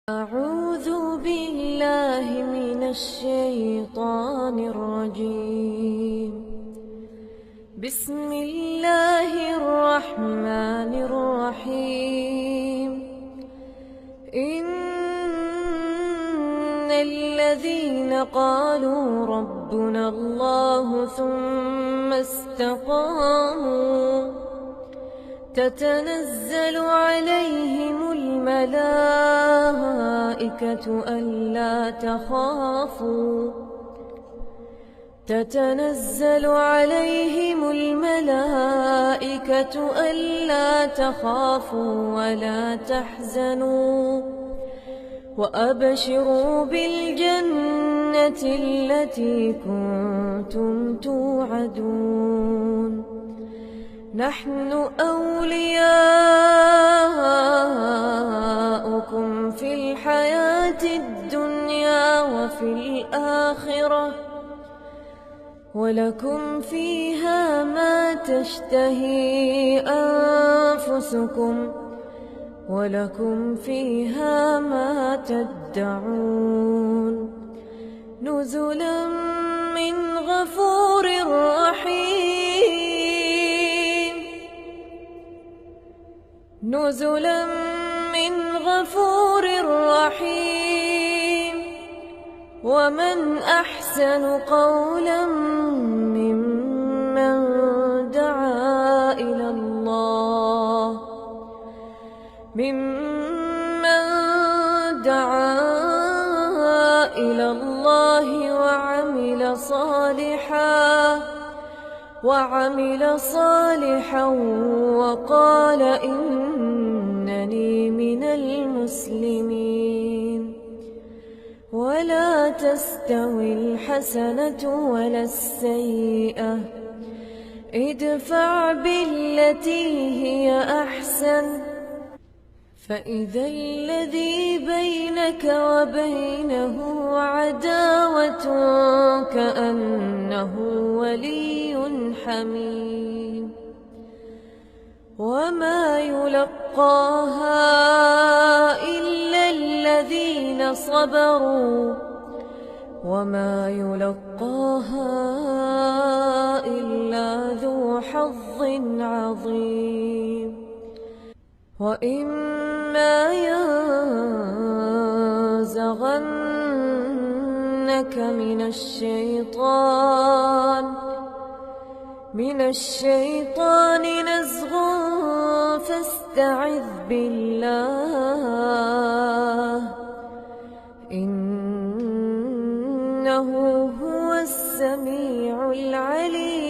أعوذ بالله من الشيطان الرجيم. بسم الله الرحمن الرحيم. إن الذين قالوا ربنا الله ثم استقاموا تتنزل عليهم الملائكة ألا تخافوا ولا تحزنوا وأبشروا بالجنة التي كنتم توعدون. نحن أولياؤكم في الحياة الدنيا وفي الآخرة، ولكم فيها ما تشتهي أنفسكم ولكم فيها ما تدعون. نزلا من غفور رحيم. نزلا من غفور رحيم. ومن أحسن قولا ممن دعا إلى الله وعمل صالحا وقال إنني من المسلمين. ولا تستوي الحسنة ولا السيئة، ادفع بالتي هي أحسن، فإذا الذي بينك وبينه عداوة كأنه ولي حميم. وما يلقاها إلا الذين صبروا وما يلقاها إلا ذو حظ عظيم. وإما ينزغنك من الشيطان نزغ فاستعذ بالله، إنه هو السميع العليم.